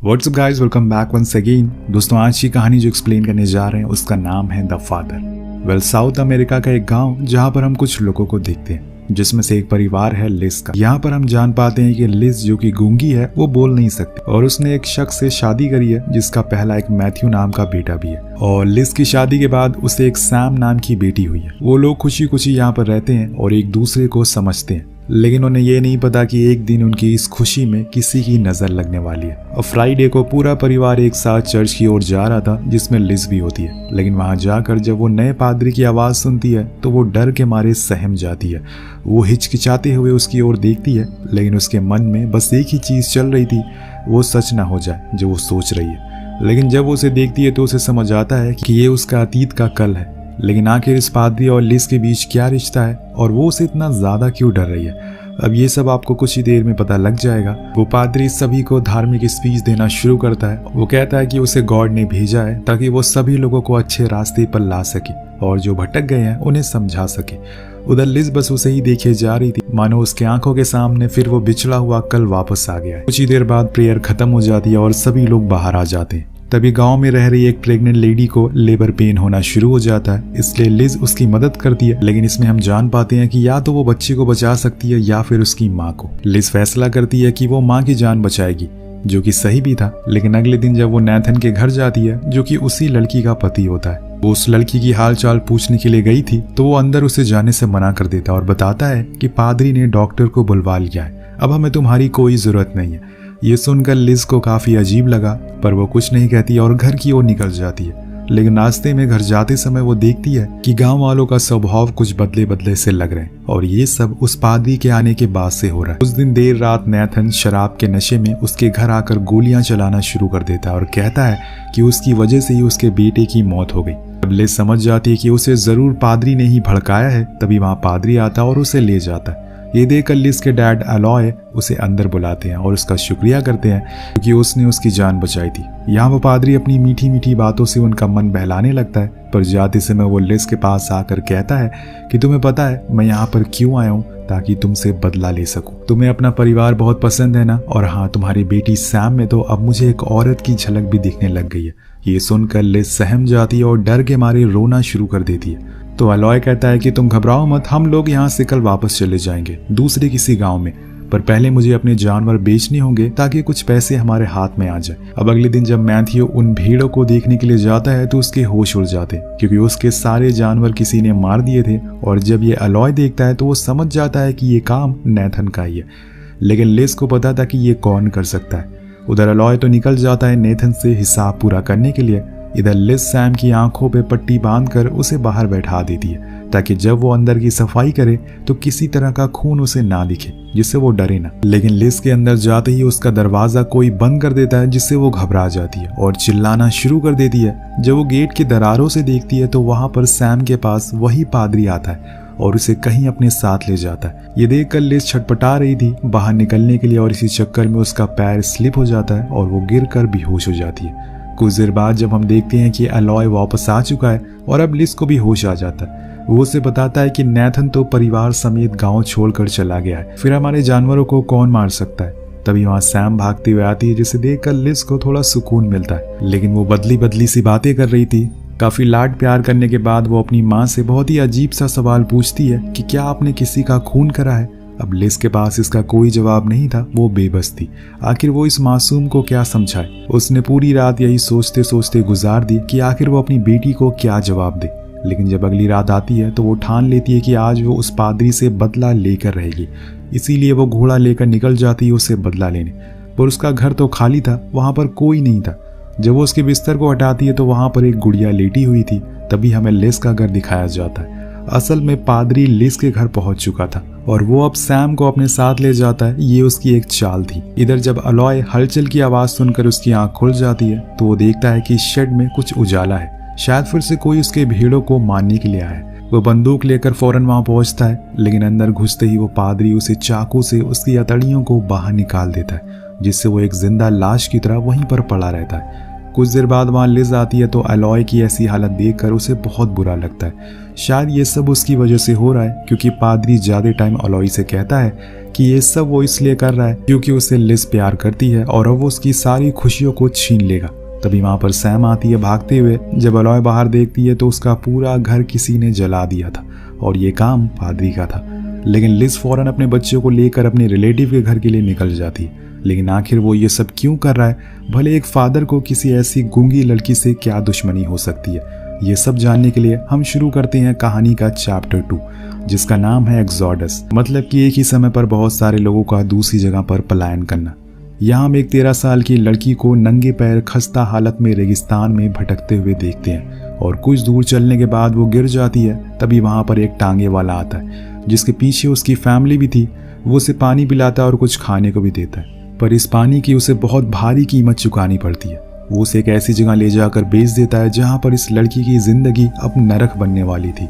WhatsApp guys, welcome back once again. दोस्तों, आज की कहानी जो एक्सप्लेन करने जा रहे हैं उसका नाम है the father. Well, south America का एक गांव जहां पर हम कुछ लोगों को देखते हैं, जिसमें से एक परिवार है लिज का। यहाँ पर हम जान पाते हैं कि लिज जो कि गूंगी है वो बोल नहीं सकती और उसने एक शख्स से शादी करी है जिसका पहला एक मैथ्यू नाम का बेटा भी है। और लिज की शादी के बाद उसे एक सैम नाम की बेटी हुई है। वो लोग खुशी खुशी यहाँ पर रहते हैं और एक दूसरे को समझते हैं, लेकिन उन्हें ये नहीं पता कि एक दिन उनकी इस खुशी में किसी की नजर लगने वाली है। और फ्राइडे को पूरा परिवार एक साथ चर्च की ओर जा रहा था जिसमें लिज भी होती है, लेकिन वहां जाकर जब वो नए पादरी की आवाज सुनती है तो वो डर के मारे सहम जाती है। वो हिचकिचाते हुए उसकी ओर देखती है, लेकिन उसके मन में बस एक ही चीज चल रही थी, वो सच ना हो जाए जो वो सोच रही है। लेकिन जब वो उसे देखती है तो उसे समझ आता है कि ये उसका अतीत का कल है। लेकिन आखिर इस पादरी और लिज के बीच क्या रिश्ता है और वो उसे इतना ज्यादा क्यों डर रही है, अब ये सब आपको कुछ ही देर में पता लग जाएगा। वो पादरी सभी को धार्मिक स्पीच देना शुरू करता है। वो कहता है कि उसे गॉड ने भेजा है ताकि वो सभी लोगों को अच्छे रास्ते पर ला सके और जो भटक गए हैं उन्हें समझा सके। उधर लिज बस उसे ही देखे जा रही थी, मानो उसके आंखों के सामने फिर वो बिछड़ा हुआ कल वापस आ गया है। कुछ ही देर बाद प्रेयर खत्म हो जाती है और सभी लोग बाहर आ जाते हैं। तभी गांव में रह रही एक प्रेग्नेंट लेडी को लेबर पेन होना शुरू हो जाता है, इसलिए लिज उसकी मदद करती है। लेकिन इसमें हम जान पाते हैं कि या तो वो बच्चे को बचा सकती है या फिर उसकी माँ को। लिज फैसला करती है कि वो माँ की जान बचाएगी, जो कि सही भी था। लेकिन अगले दिन जब वो नैथन के घर जाती है, जो कि उसी लड़की का पति होता है, वो उस लड़की की हाल चाल पूछने के लिए गई थी, तो वो अंदर उसे जाने से मना कर देता और बताता है कि पादरी ने डॉक्टर को बुलवा लिया है, अब हमें तुम्हारी कोई जरूरत नहीं है। ये सुनकर लिज को काफी अजीब लगा, पर वो कुछ नहीं कहती और घर की ओर निकल जाती है। लेकिन रास्ते में घर जाते समय वो देखती है कि गांव वालों का स्वभाव कुछ बदले बदले से लग रहे हैं और ये सब उस पादरी के आने के बाद से हो रहा है। उस दिन देर रात नैथन शराब के नशे में उसके घर आकर गोलियां चलाना शुरू कर देता है और कहता है कि उसकी वजह से ही उसके बेटे की मौत हो गई। अब लिज समझ जाती है कि उसे जरूर पादरी ने ही भड़काया है। तभी वहां पादरी आता और उसे ले जाता है। ये देखकर लिज के डैड अलॉय उसे अंदर बुलाते हैं और उसका शुक्रिया करते हैं क्योंकि उसने उसकी जान बचाई थी। यहाँ वो पादरी अपनी मीठी मीठी बातों से उनका मन बहलाने लगता है, पर जाते समय वो लिज के पास आकर कहता है कि तुम्हें पता है मैं यहाँ पर क्यों आया हूँ, ताकि तुमसे बदला ले सकूं। तुम्हें अपना परिवार बहुत पसंद है ना, और हाँ, तुम्हारी बेटी सैम में तो अब मुझे एक औरत की झलक भी दिखने लग गई है। ये सुनकर लिज सहम जाती है और डर के मारे रोना शुरू कर देती है। तो अलॉय कहता है कि तुम घबराओ मत, हम लोग यहाँ से कल वापस चले जाएंगे दूसरे किसी गांव में, पर पहले मुझे अपने जानवर बेचने होंगे ताकि कुछ पैसे हमारे हाथ में आ जाए। अब अगले दिन जब मैथ्यू उन भेड़ों को देखने के लिए जाता है तो उसके होश उड़ जाते हैं क्योंकि उसके सारे जानवर किसी ने मार दिए थे। और जब ये अलॉय देखता है तो वो समझ जाता है कि ये काम नैथन का ही है, लेकिन लिज को पता था कि ये कौन कर सकता है। उधर अलॉय तो निकल जाता है नैथन से हिसाब पूरा करने के लिए। इधर लिज सैम की आंखों पे पट्टी बांधकर उसे बाहर बैठा देती है ताकि जब वो अंदर की सफाई करे तो किसी तरह का खून उसे ना दिखे, जिससे वो डरे ना। लेकिन लिज के अंदर जाते ही उसका दरवाजा कोई बंद कर देता है, जिससे वो घबरा जाती है और चिल्लाना शुरू कर देती है। जब वो गेट की दरारों से देखती है तो वहां पर सैम के पास वही पादरी आता है और उसे कहीं अपने साथ ले जाता है। ये देखकर लिज छटपटा रही थी बाहर निकलने के लिए और इसी चक्कर में उसका पैर स्लिप हो जाता है और वो गिरकर बेहोश हो जाती है। कुछ देर बाद जब हम देखते हैं कि अलॉय वापस आ चुका है और अब लिज को भी होश आ जाता है, वो उसे बताता है कि नैथन तो परिवार समेत गांव छोड़कर चला गया है, फिर हमारे जानवरों को कौन मार सकता है। तभी वहां सैम भागती हुई आती है, जिसे देखकर लिज को थोड़ा सुकून मिलता है। लेकिन वो बदली बदली सी बातें कर रही थी। काफी लाड प्यार करने के बाद वो अपनी माँ से बहुत ही अजीब सा सवाल पूछती है कि क्या आपने किसी का खून करा है। अब लिज के पास इसका कोई जवाब नहीं था, वो बेबस थी। आखिर वो इस मासूम को क्या समझाए। उसने पूरी रात यही सोचते सोचते गुजार दी कि आखिर वो अपनी बेटी को क्या जवाब दे। लेकिन जब अगली रात आती है तो वो ठान लेती है कि आज वो उस पादरी से बदला लेकर रहेगी। इसीलिए वो घोड़ा लेकर निकल जाती है उसे बदला लेने। पर उसका घर तो खाली था, वहां पर कोई नहीं था। जब वो उसके बिस्तर को हटाती है तो वहां पर एक गुड़िया लेटी हुई थी। तभी हमें लिज का घर दिखाया जाता है। असल में पादरी लिज के घर पहुंच चुका था और वो अब सैम को अपने साथ ले जाता है। ये उसकी एक चाल थी। इधर जब अलॉय हलचल की आवाज सुनकर उसकी आंख खुल जाती है तो वो देखता है कि शेड में कुछ उजाला है, शायद फिर से कोई उसके भेड़ों को मारने के लिए आया है। वो बंदूक लेकर फौरन वहां पहुंचता है, लेकिन अंदर घुसते ही वो पादरी उसे चाकू से उसकी हथेलियों को बाहर निकाल देता है, जिससे वो एक जिंदा लाश की तरह वहीं पर पड़ा रहता है। कुछ देर बाद वहां लिज आती है तो अलॉय की ऐसी हालत देखकर उसे बहुत बुरा लगता है। शायद ये सब उसकी वजह से हो रहा है क्योंकि पादरी ज्यादा टाइम अलॉय से कहता है कि ये सब वो इसलिए कर रहा है क्योंकि उसे लिज प्यार करती है और अब वो उसकी सारी खुशियों को छीन लेगा। तभी वहां पर सैम आती है भागते हुए। जब अलॉय बाहर देखती है तो उसका पूरा घर किसी ने जला दिया था और ये काम पादरी का था। लेकिन लिज फौरन अपने बच्चों को लेकर अपने रिलेटिव के घर के लिए निकल जाती है। लेकिन आखिर वो ये सब क्यों कर रहा है? भले एक फादर को किसी ऐसी गूंगी लड़की से क्या दुश्मनी हो सकती है? ये सब जानने के लिए हम शुरू करते हैं कहानी का चैप्टर 2, जिसका नाम है एक्सोडस, मतलब कि एक ही समय पर बहुत सारे लोगों का दूसरी जगह पर पलायन करना। यहाँ हम एक 13 साल की लड़की को नंगे पैर खस्ता हालत में रेगिस्तान में भटकते हुए देखते हैं और कुछ दूर चलने के बाद वो गिर जाती है। तभी वहाँ पर एक टांगे वाला आता है जिसके पीछे उसकी फैमिली भी थी। वो उसे पानी पिलाता है और कुछ खाने को भी देता है, पर इस पानी की उसे बहुत भारी कीमत चुकानी पड़ती है। वो उसे एक ऐसी जगह ले जाकर बेच देता है जहाँ पर इस लड़की की जिंदगी अब नरक बनने वाली थी।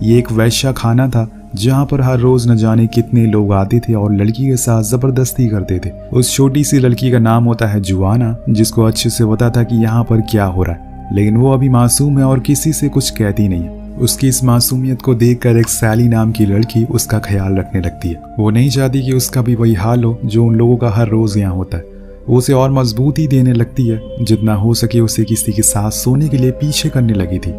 ये एक वैश्या खाना था जहाँ पर हर रोज न जाने कितने लोग आते थे और लड़की के साथ जबरदस्ती करते थे। उस छोटी सी लड़की का नाम होता है जुआना, जिसको अच्छे से पता था कि यहाँ पर क्या हो रहा है, लेकिन वो अभी मासूम है और किसी से कुछ कहती नहीं है। उसकी इस मासूमियत को देखकर एक सैली नाम की लड़की उसका ख्याल रखने लगती है। वो नहीं चाहती कि उसका भी वही हाल हो जो उन लोगों का हर रोज यहाँ होता है। वो उसे और मजबूती देने लगती है, जितना हो सके उसे किसी के साथ सोने के लिए पीछे करने लगी थी।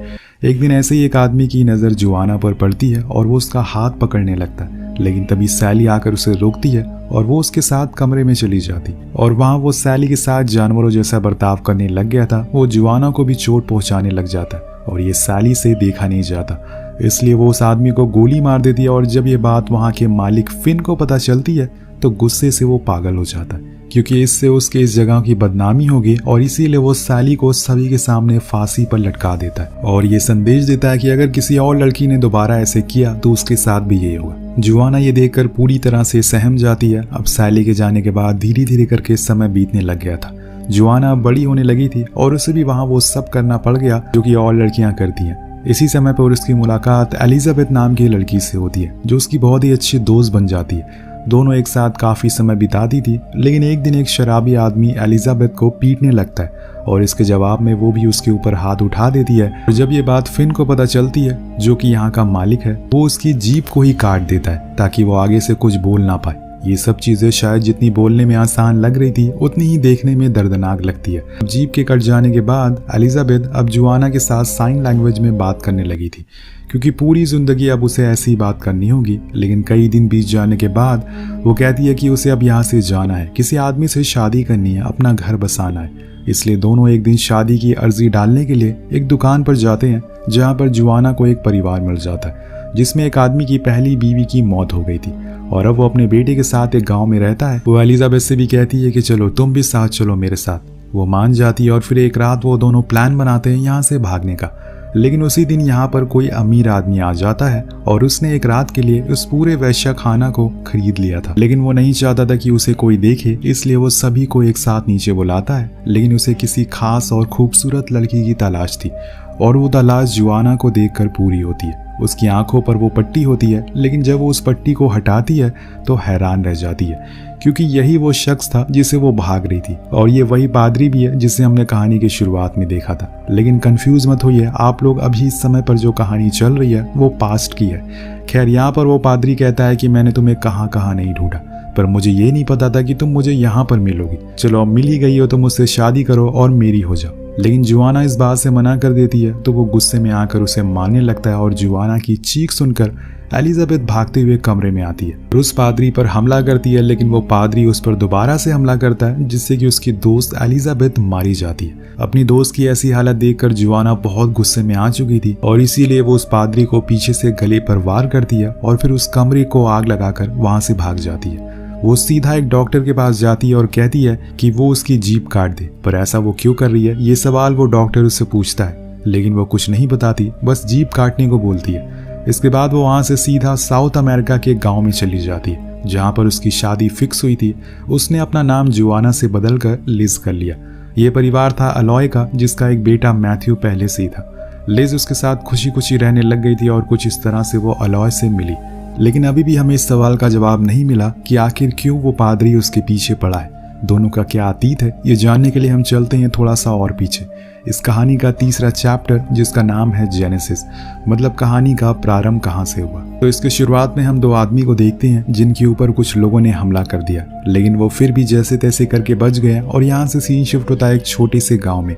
एक दिन ऐसे ही एक आदमी की नज़र जुआना पर पड़ती है और वो उसका हाथ पकड़ने लगता है, लेकिन तभी सैली आकर उसे रोकती है और वो उसके साथ कमरे में चली जाती। और वहाँ वो सैली के साथ जानवरों जैसा बर्ताव करने लग गया था। वो जुआना को भी चोट पहुँचाने लग जाता है और ये सैली से देखा नहीं जाता, इसलिए वो उस आदमी को गोली मार देती है। और जब ये बात वहाँ के मालिक फिन को पता चलती है तो गुस्से से वो पागल हो जाता है, क्योंकि इससे उसके इस जगह की बदनामी होगी और इसीलिए वो सैली को सभी के सामने फांसी पर लटका देता है और ये संदेश देता है कि अगर किसी और लड़की ने दोबारा ऐसे किया तो उसके साथ भी यही होगा। जुआना ये देखकर पूरी तरह से सहम जाती है। अब सैली के जाने के बाद धीरे धीरे करके समय बीतने लग गया था। जुआना बड़ी होने लगी थी और उसे भी वहाँ वो सब करना पड़ गया जो कि और लड़कियां करती हैं। इसी समय पर उसकी मुलाकात एलिजाबेथ नाम की लड़की से होती है जो उसकी बहुत ही अच्छी दोस्त बन जाती है। दोनों एक साथ काफी समय बिताती थी, लेकिन एक दिन एक शराबी आदमी एलिजाबेथ को पीटने लगता है और इसके जवाब में वो भी उसके ऊपर हाथ उठा देती है। और जब ये बात फिन को पता चलती है, जो कि यहाँ का मालिक है, वो उसकी जीभ को ही काट देता है ताकि वो आगे से कुछ बोल ना पाए। ये सब चीजें शायद जितनी बोलने में आसान लग रही थी उतनी ही देखने में दर्दनाक लगती है। जीभ के कट जाने के बाद एलिजाबेथ अब जुआना के साथ साइन लैंग्वेज में बात करने लगी थी, क्योंकि पूरी जिंदगी अब उसे ऐसी ही बात करनी होगी। लेकिन कई दिन बीत जाने के बाद वो कहती है कि उसे अब यहाँ से जाना है, किसी आदमी से शादी करनी है, अपना घर बसाना है। इसलिए दोनों एक दिन शादी की अर्जी डालने के लिए एक दुकान पर जाते हैं, जहाँ पर जुआना को एक परिवार मिल जाता है जिसमें एक आदमी की पहली बीवी की मौत हो गई थी और अब वो अपने बेटे के साथ एक गांव में रहता है। वो एलिजाबेथ से भी कहती है कि चलो तुम भी साथ चलो मेरे साथ। वो मान जाती है और फिर एक रात वो दोनों प्लान बनाते हैं यहाँ से भागने का। लेकिन उसी दिन यहाँ पर कोई अमीर आदमी आ जाता है और उसने एक रात के लिए उस पूरे वैश्या खाना को खरीद लिया था। लेकिन वो नहीं चाहता था कि उसे कोई देखे, इसलिए वो सभी को एक साथ नीचे बुलाता है। लेकिन उसे किसी खास और खूबसूरत लड़की की तलाश थी और वो तलाश जुआना को देखकर पूरी होती है। उसकी आंखों पर वो पट्टी होती है, लेकिन जब वो उस पट्टी को हटाती है तो हैरान रह जाती है, क्योंकि यही वो शख्स था जिसे वो भाग रही थी और ये वही पादरी भी है जिसे हमने कहानी की शुरुआत में देखा था। लेकिन कंफ्यूज मत होइए आप लोग, अभी इस समय पर जो कहानी चल रही है वो पास्ट की है। खैर यहाँ पर वो पादरी कहता है कि मैंने तुम्हें कहाँ कहाँ नहीं ढूंढा, पर मुझे ये नहीं पता था कि तुम मुझे यहाँ पर मिलोगी। चलो अब मिल ही गई हो तो मुझसे शादी करो और मेरी हो जाओ। लेकिन जुआना इस बात से मना कर देती है तो वो गुस्से में आकर उसे मारने लगता है और जुआना की चीख सुनकर एलिजाबेथ भागते हुए कमरे में आती है, उस पादरी पर हमला करती है। लेकिन वो पादरी उस पर दोबारा से हमला करता है, जिससे कि उसकी दोस्त एलिजाबेथ मारी जाती है। अपनी दोस्त की ऐसी हालत देखकर जुआना बहुत गुस्से में आ चुकी थी और इसीलिए वो उस पादरी को पीछे से गले पर वार करती है और फिर उस कमरे को आग लगाकर वहां से भाग जाती है। वो सीधा एक डॉक्टर के पास जाती है और कहती है कि वो उसकी जीभ काट दे, पर ऐसा वो क्यों कर रही है ये सवाल वो डॉक्टर उससे पूछता है, लेकिन वो कुछ नहीं बताती, बस जीभ काटने को बोलती है। इसके बाद वो वहां से सीधा साउथ अमेरिका के गांव में चली जाती है जहां पर उसकी शादी फिक्स हुई थी। उसने अपना नाम जुआना से बदलकर लिज कर लिया। ये परिवार था अलॉय का, जिसका एक बेटा मैथ्यू पहले से ही था। लिज उसके साथ खुशी खुशी रहने लग गई थी और कुछ इस तरह से वो अलॉय से मिली। लेकिन अभी भी हमें इस सवाल का जवाब नहीं मिला कि आखिर क्यों वो पादरी उसके पीछे पड़ा है। दोनों का क्या अतीत है, ये जानने के लिए हम चलते हैं थोड़ा सा और पीछे। इस कहानी का तीसरा चैप्टर, जिसका नाम है जेनेसिस, मतलब कहानी का प्रारंभ कहाँ से हुआ। तो इसके शुरुआत में हम दो आदमी को देखते हैं जिनके ऊपर कुछ लोगों ने हमला कर दिया, लेकिन वो फिर भी जैसे तैसे करके बच गए। और यहाँ से सीन शिफ्ट होता है एक छोटे से गाँव में,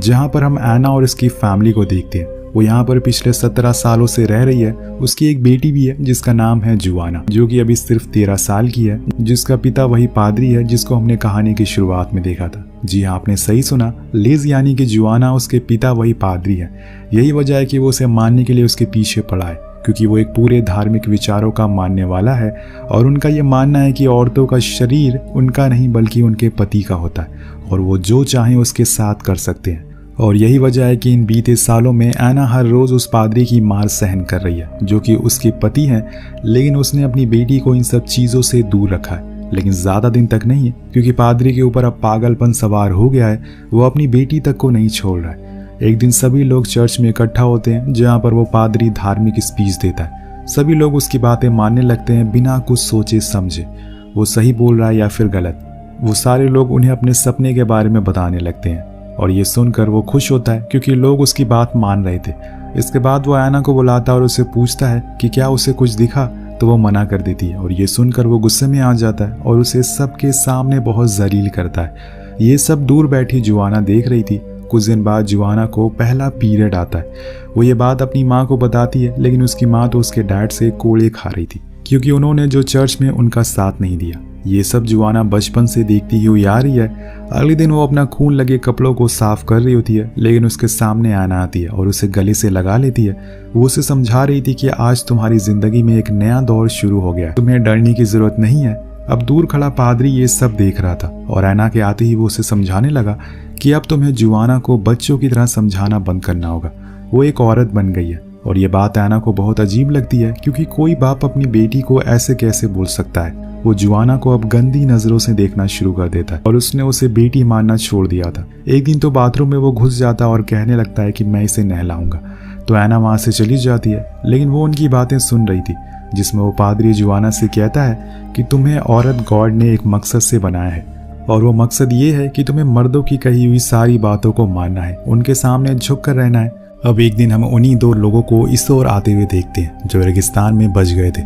जहाँ पर हम एना और इसकी फैमिली को देखते हैं। वो यहाँ पर पिछले 17 सालों से रह रही है। उसकी एक बेटी भी है जिसका नाम है जुआना, जो कि अभी सिर्फ 13 साल की है, जिसका पिता वही पादरी है जिसको हमने कहानी की शुरुआत में देखा था। जी हाँ, आपने सही सुना, लिज यानी कि जुआना, उसके पिता वही पादरी है। यही वजह है कि वो उसे मानने के लिए उसके पीछे पड़ा है, क्योंकि वो एक पूरे धार्मिक विचारों का मानने वाला है। और उनका ये मानना है कि औरतों का शरीर उनका नहीं बल्कि उनके पति का होता है, और वो जो चाहें उसके साथ कर सकते हैं। और यही वजह है कि इन बीते सालों में एना हर रोज़ उस पादरी की मार सहन कर रही है, जो कि उसके पति हैं। लेकिन उसने अपनी बेटी को इन सब चीज़ों से दूर रखा है, लेकिन ज़्यादा दिन तक नहीं है, क्योंकि पादरी के ऊपर अब पागलपन सवार हो गया है। वो अपनी बेटी तक को नहीं छोड़ रहा है। एक दिन सभी लोग चर्च में इकट्ठा होते हैं, जहाँ पर वो पादरी धार्मिक स्पीच देता है। सभी लोग उसकी बातें मानने लगते हैं बिना कुछ सोचे समझे वो सही बोल रहा है या फिर गलत। वो सारे लोग उन्हें अपने सपने के बारे में बताने लगते हैं, और ये सुनकर वो खुश होता है क्योंकि लोग उसकी बात मान रहे थे। इसके बाद वो एना को बुलाता है और उसे पूछता है कि क्या उसे कुछ दिखा, तो वो मना कर देती है। और ये सुनकर वो गुस्से में आ जाता है और उसे सबके सामने बहुत जलील करता है। ये सब दूर बैठी जुआना देख रही थी। कुछ दिन बाद जुआना को पहला पीरियड आता है। वो ये बात अपनी माँ को बताती है, लेकिन उसकी माँ तो उसके डैड से कोड़े खा रही थी, क्योंकि उन्होंने जो चर्च में उनका साथ नहीं दिया। ये सब जुआना बचपन से देखती हुई आ रही है। अगले दिन वो अपना खून लगे कपड़ों को साफ कर रही होती है, लेकिन उसके सामने आना आती है और उसे गले से लगा लेती है। वो उसे समझा रही थी कि आज तुम्हारी जिंदगी में एक नया दौर शुरू हो गया, तुम्हें डरने की जरूरत नहीं है। अब दूर खड़ा पादरी ये सब देख रहा था, और एना के आते ही वो उसे समझाने लगा कि अब तुम्हें जुआना को बच्चों की तरह समझाना बंद करना होगा। वो एक औरत बन गई है। और ये बात एना को बहुत अजीब लगती है, क्योंकि कोई बाप अपनी बेटी को ऐसे कैसे बोल सकता है। वो जुआना को अब गंदी नजरों से देखना शुरू कर देता है, और उसने उसे बेटी मानना छोड़ दिया था। एक दिन तो बाथरूम में वो घुस जाता और कहने लगता है कि मैं इसे नहलाऊंगा। तो एना वहां से चली जाती है, लेकिन वो उनकी बातें सुन रही थी, जिसमें वो पादरी जुआना से कहता है कि तुम्हें औरत गॉड ने एक मकसद से बनाया है, और वो मकसद ये है कि तुम्हें मर्दों की कही हुई सारी बातों को मानना है, उनके सामने झुक कर रहना है। अब एक दिन हम उन्हीं दो लोगों को इस ओर आते हुए देखते हैं जो रेगिस्तान में बच गए थे।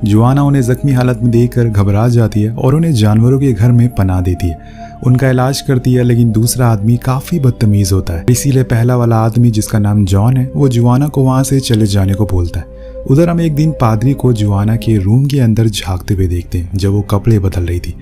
जुआना उन्हें जख्मी हालत में देखकर घबरा जाती है और उन्हें जानवरों के घर में पनाह देती है। उनका इलाज करती है, लेकिन दूसरा आदमी काफी बदतमीज होता है। इसीलिए पहला वाला आदमी, जिसका नाम जॉन है, वो जुआना को वहां से चले जाने को बोलता है। उधर हम एक दिन पादरी को जुआना के रूम के अंदर झांकते हुए देखते हैं, जब वो कपड़े बदल रही थी।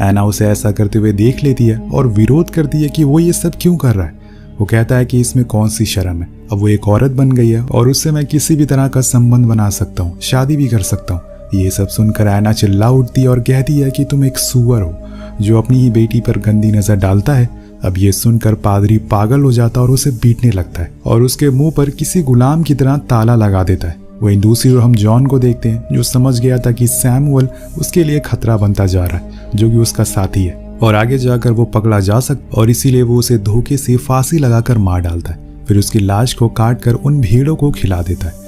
एना उसे ऐसा करते हुए देख लेती है और विरोध करती है कि वो ये सब क्यों कर रहा है। वो कहता है कि इसमें कौन सी शर्म है, अब वो एक औरत बन गई है और उससे मैं किसी भी तरह का संबंध बना सकता हूँ, शादी भी कर सकता हूँ। ये सब सुनकर एना चिल्ला उठती और कहती है कि तुम एक सुअर हो जो अपनी ही बेटी पर गंदी नजर डालता है। अब ये सुनकर पादरी पागल हो जाता और उसे पीटने लगता है और उसके मुंह पर किसी गुलाम की तरह ताला लगा देता है। वहीं दूसरी ओर हम जॉन को देखते हैं, जो समझ गया था कि सैमुअल उसके लिए खतरा बनता जा रहा है, जो कि उसका साथी है और आगे जाकर वो पकड़ा जा सकता, और इसीलिए वो उसे धोखे से फांसी लगाकर मार डालता है। फिर उसकी लाश को काटकर उन भेड़ों को खिला देता है।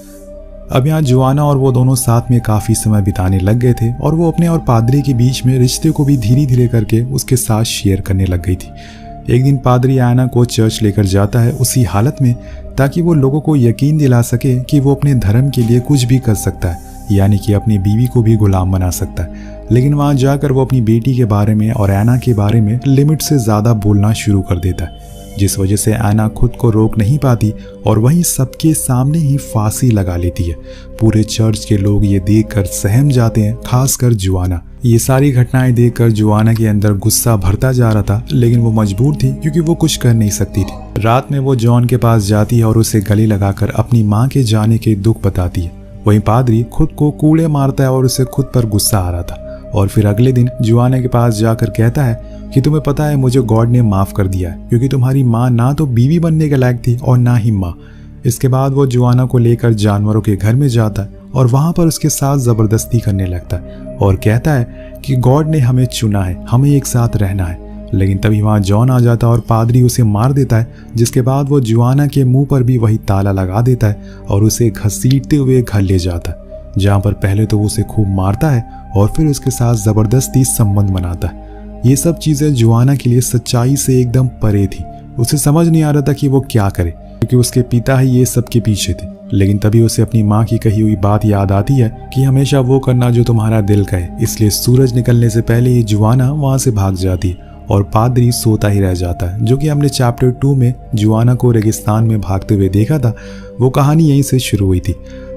अब यहाँ जुआना और वो दोनों साथ में काफी समय बिताने लग गए थे, और वो अपने और पादरी के बीच में रिश्ते को भी धीरे धीरे करके उसके साथ शेयर करने लग गई थी। एक दिन पादरी एना को चर्च लेकर जाता है उसी हालत में, ताकि वो लोगों को यकीन दिला सके कि वो अपने धर्म के लिए कुछ भी कर सकता है, यानी कि अपनी बीवी को भी गुलाम बना सकता है। लेकिन वहां जाकर वो अपनी बेटी के बारे में और एना के बारे में लिमिट से ज्यादा बोलना शुरू कर देता है, जिस वजह से एना खुद को रोक नहीं पाती और वहीं सबके सामने ही फांसी लगा लेती है। पूरे चर्च के लोग ये देखकर सहम जाते हैं, खासकर जुआना। ये सारी घटनाएं देखकर जुआना के अंदर गुस्सा भरता जा रहा था, लेकिन वो मजबूर थी क्योंकि वो कुछ कर नहीं सकती थी। रात में वो जॉन के पास जाती है और उसे गले लगाकर अपनी माँ के जाने के दुख बताती है। वहीं पादरी खुद को कूड़े मारता है और उसे खुद पर गुस्सा आ रहा था। और फिर अगले दिन जुआना के पास जाकर कहता है कि तुम्हें पता है मुझे गॉड ने माफ कर दिया है, क्योंकि तुम्हारी माँ ना तो बीवी बनने के लायक थी और ना ही माँ। इसके बाद वो जुआना को लेकर जानवरों के घर में जाता है और वहां पर उसके साथ जबरदस्ती करने लगता है और कहता है कि गॉड ने हमें चुना है, हमें एक साथ रहना है। लेकिन तभी वहां जॉन आ जाता है और पादरी उसे मार देता है, जिसके बाद वो जुआना के मुंह पर भी वही ताला लगा देता है और उसे घसीटते हुए घर ले जाता है, जहां पर पहले तो वो उसे खूब मारता है और फिर उसके साथ जबरदस्ती संबंध बनाता है। ये सब चीजें जोआना के लिए सच्चाई से एकदम परे थी। उसे समझ नहीं आ रहा था कि वो क्या करे, क्योंकि उसके पिता ही ये सब के पीछे थे। लेकिन तभी उसे अपनी माँ की कही हुई बात याद आती है कि हमेशा वो करना जो तुम्हारा दिल कहे। इसलिए सूरज निकलने से पहले ही जोआना वहां से भाग जाती है और पादरी सोता ही रह जाता है, जो कि हमने चैप्टर 2 में जोआना को रेगिस्तान में भागते हुए देखा था। वो कहानी यहीं से शुरू हुई थी।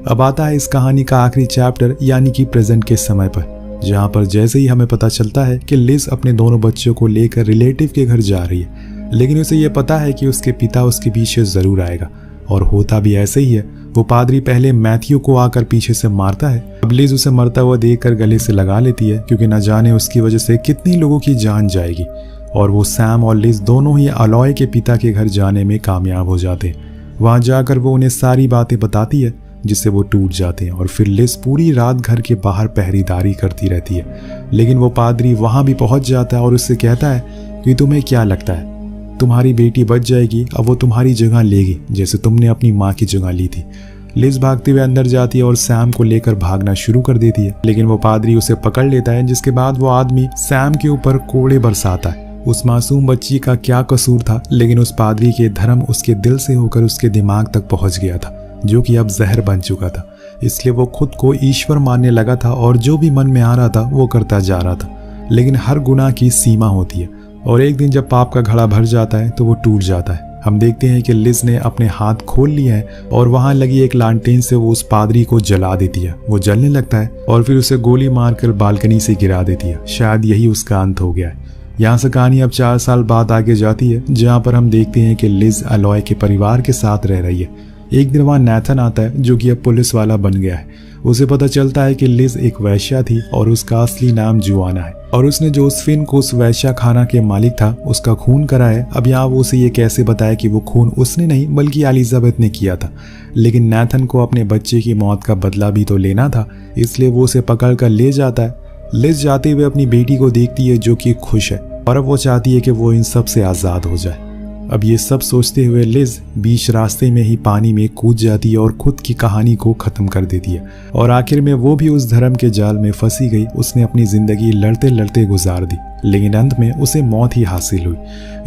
अब आता है इस कहानी का आखिरी चैप्टर, यानी कि प्रेजेंट के समय पर, जहाँ पर जैसे ही हमें पता चलता है कि लिज अपने दोनों बच्चों को लेकर रिलेटिव के घर जा रही है, लेकिन उसे ये पता है कि उसके पिता उसके पीछे जरूर आएगा, और होता भी ऐसे ही है। वो पादरी पहले मैथ्यू को आकर पीछे से मारता है। अब लिज उसे मरता हुआ देखकर गले से लगा लेती है, क्योंकि न जाने उसकी वजह से कितनी लोगों की जान जाएगी। और वो सैम और लिज दोनों ही अलॉय के पिता के घर जाने में कामयाब हो जाते हैं। वहां जाकर वो उन्हें सारी बातें बताती है, जिससे वो टूट जाते हैं। और फिर लिज पूरी रात घर के बाहर पहरेदारी करती रहती है। लेकिन वो पादरी वहां भी पहुंच जाता है और उससे कहता है कि तुम्हें क्या लगता है, तुम्हारी बेटी बच जाएगी, अब वो तुम्हारी जगह लेगी, जैसे तुमने अपनी माँ की जगह ली थी। लिज भागते हुए अंदर जाती है और सैम को लेकर भागना शुरू कर देती है, लेकिन वो पादरी उसे पकड़ लेता है, जिसके बाद वो आदमी सैम के ऊपर कोड़े बरसाता है। उस मासूम बच्ची का क्या कसूर था, लेकिन उस पादरी के धर्म उसके दिल से होकर उसके दिमाग तक पहुंच गया था, जो कि अब जहर बन चुका था। इसलिए वो खुद को ईश्वर मानने लगा था और जो भी मन में आ रहा था वो करता जा रहा था। लेकिन हर गुनाह की सीमा होती है, और एक दिन जब पाप का घड़ा भर जाता है तो वो टूट जाता है। हम देखते हैं कि लिज ने अपने हाथ खोल लिए हैं और वहां लगी एक लालटेन से वो उस पादरी को जला देती है। वो जलने लगता है और फिर उसे गोली मारकर बालकनी से गिरा देती है। शायद यही उसका अंत हो गया है। यहाँ से कहानी अब 4 साल बाद आगे जाती है, जहाँ पर हम देखते हैं कि लिज अलॉय के परिवार के साथ रह रही है। एक दिन वहाँ नैथन आता है, जो कि अब पुलिस वाला बन गया है। उसे पता चलता है कि लिज एक वैश्या थी और उसका असली नाम जोआना है, और उसने जोसेफिन को उस वैश्या खाना के मालिक था उसका खून करा है। अब यहाँ वो उसे ये कैसे बताया कि वो खून उसने नहीं बल्कि एलिजाबेथ ने किया था। लेकिन नैथन को अपने बच्चे की मौत का बदला भी तो लेना था, इसलिए वो उसे पकड़ कर ले जाता है। लिज जाते हुए अपनी बेटी को देखती है, जो कि खुश है, और अब वो चाहती है कि वो इन सब से आज़ाद हो जाए। अब ये सब सोचते हुए लिज बीच रास्ते में ही पानी में कूद जाती है और खुद की कहानी को खत्म कर देती है। और आखिर में वो भी उस धर्म के जाल में फंसी गई। उसने अपनी जिंदगी लड़ते लड़ते गुजार दी, लेकिन अंत में उसे मौत ही हासिल हुई।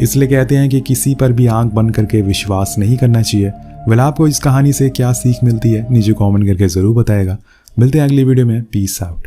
इसलिए कहते हैं कि किसी पर भी आंख बंद करके विश्वास नहीं करना चाहिए। वेल, आपको इस कहानी से क्या सीख मिलती है नीचे कॉमेंट करके जरूर बताएगा। मिलते हैं अगली वीडियो में। Peace out.